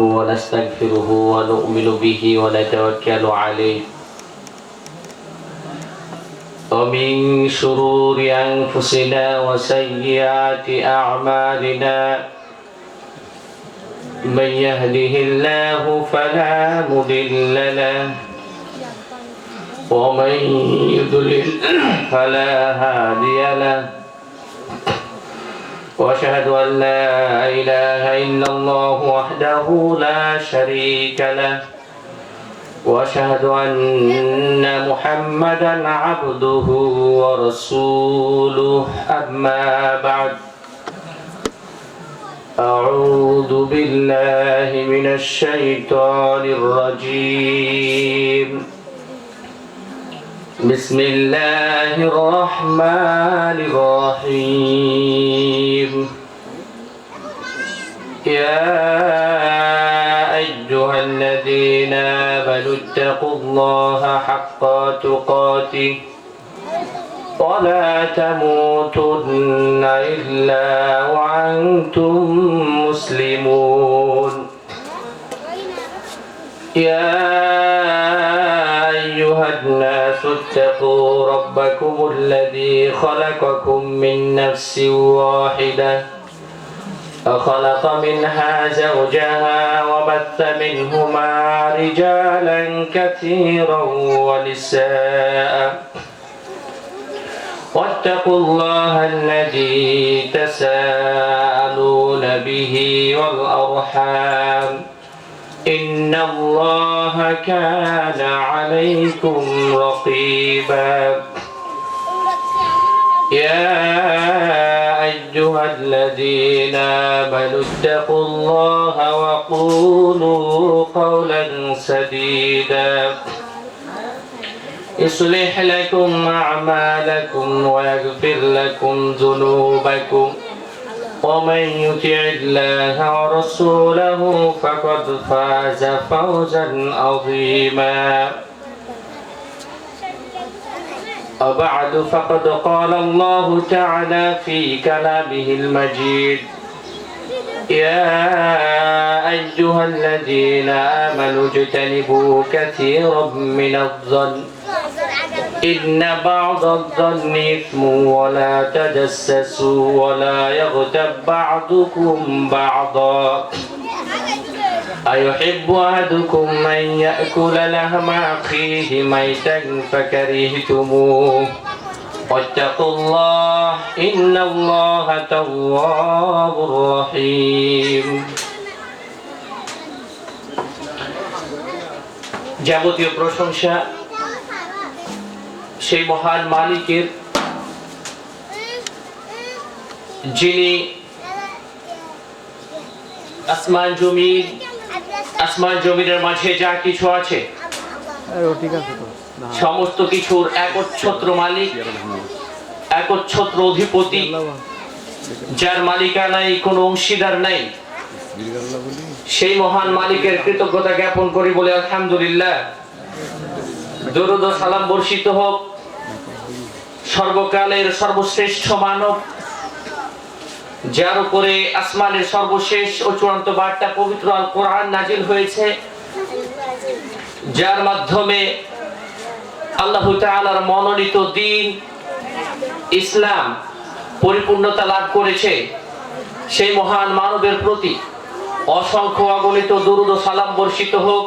ونستغفره ونؤمن به ونتوكل عليه ومن شرور أنفسنا وسيئات أعمالنا من يهده الله فلا مضل له ومن يضلل فلا هادي له وأشهد أن لا إله إلا الله وحده لا شريك له وأشهد أن محمدا عبده ورسوله أما بعد أعوذ بالله من الشيطان الرجيم بسم الله الرحمن الرحيم يا أيها الذين آمنوا اتقوا الله حق تقاته ولا تموتن إلا وأنتم مسلمون يا أيها الناس اتقوا ربكم الذي خلقكم من نفس واحدة وخلق منها زوجها وبث منهما رجالا كثيرا ونساء واتقوا الله الذي تساءلون به والأرحام إن الله كان عليكم رقيبا يا أيها الذين آمنوا اتقوا الله وقولوا قولا سديدا يصلح لكم أعمالكم ويغفر لكم ذنوبكم ومن يطع الله ورسوله فقد فاز فوزا عظيما وبعد فقد قال الله تعالى في كلامه المجيد يا أيها الذين آمنوا اجتنبوا كثيرا من الظن إن بعض الظن إثم ولا تجسسوا ولا يغتب بعضكم بعضا أيحب أحدكم أن يأكل لحم أخيه ميتا فكرهتموه واتقوا الله إن الله تواب رحيم যাবতীয় প্রশংসা সেই মহান মালিকের, যিনি আসমান জমিনের মাঝে যা কিছু আছে সমস্ত কিছুর একচ্ছত্র মালিক, একচ্ছত্র অধিপতি, যার মালিকানায় কোনো অংশীদার নাই। সেই মহান মালিকের কৃতজ্ঞতা জ্ঞাপন করি বলে আলহামদুলিল্লাহ। দরুদ ও সালাম বর্ষিত হোক সর্বকালের সর্বশ্রেষ্ঠ মানব, যার উপরে আসমানের সর্বশেষ ও চূড়ান্ত বার্তা পবিত্র আল কোরআন নাজিল হয়েছে, যার মাধ্যমে আল্লাহ তাআলার মনোনীত দ্বীন ইসলাম পরিপূর্ণতা লাভ করেছে। সেই মহান মানবের প্রতি অসংখ্য অগণিত দরুদ ও সালাম বর্ষিত হোক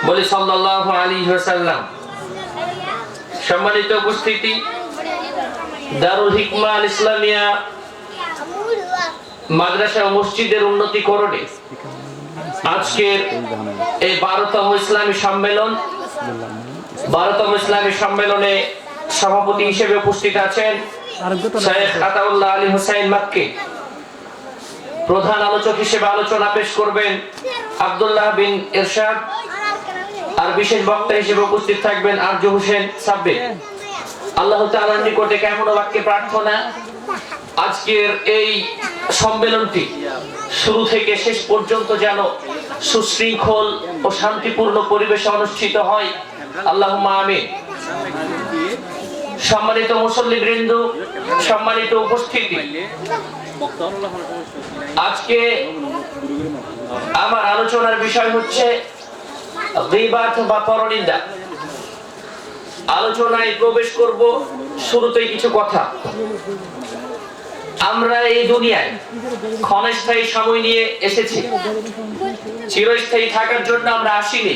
বলে সাল্লাল্লাহু আলাইহি ওয়াসাল্লাম। সম্মানিত উপস্থিতি, দারুল হিকমা আল ইসলামিয়া মাদ্রাসা ও মসজিদের উন্নতিকরণে আজকের এই 12তম ইসলামী সম্মেলনে সভাপতি হিসেবে উপস্থিত আছেন শেখ আতাউল্লাহ আলী হোসেন মাক্কি। প্রধান আলোচক হিসেবে আলোচনা পেশ করবেন আব্দুল্লাহ বিন ইরশাদ, আর বিশেষ বক্তা হিসেবে উপস্থিত থাকবেন আরজু হোসেন সাব্বির। আল্লাহ তাআলার নিকটে কেমন বাক্যে প্রার্থনা, আজকের এই সম্মেলনটি শুরু থেকে শেষ পর্যন্ত যেন সুশৃঙ্খল ও শান্তিপূর্ণ পরিবেশে অনুষ্ঠিত হয়। আল্লাহুম্মা আমিন। সম্মানিত মুসল্লিবৃন্দ, সম্মানিত উপস্থিতি, আজকে আমার আলোচনার বিষয় হচ্ছে গীবাত বা পরনিন্দা। আলোচনায় প্রবেশ করব শুরুতেই কিছু কথা। আমরা এই দুনিয়ায় ক্ষণস্থায়ী সময় নিয়ে এসেছি, চিরস্থায়ী থাকার জন্য আমরা আসিনি।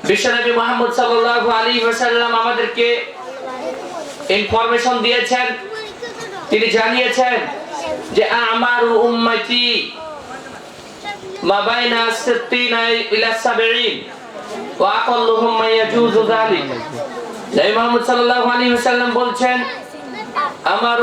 বিশ্বনবী মুহাম্মদ সাল্লাল্লাহু আলাইহি ওয়াসাল্লাম আমাদেরকে ইনফরমেশন দিয়েছেন, তিনি জানিয়েছেন যে আমারু উম্মতি মা বাইনা 60 ইলা 70 ওয়া আকাল্লুহুম মা ইয়াজুজু যালিক। মুহাম্মদ সাল্লাল্লাহু আলাইহি ওয়াসাল্লাম বলছেন আমার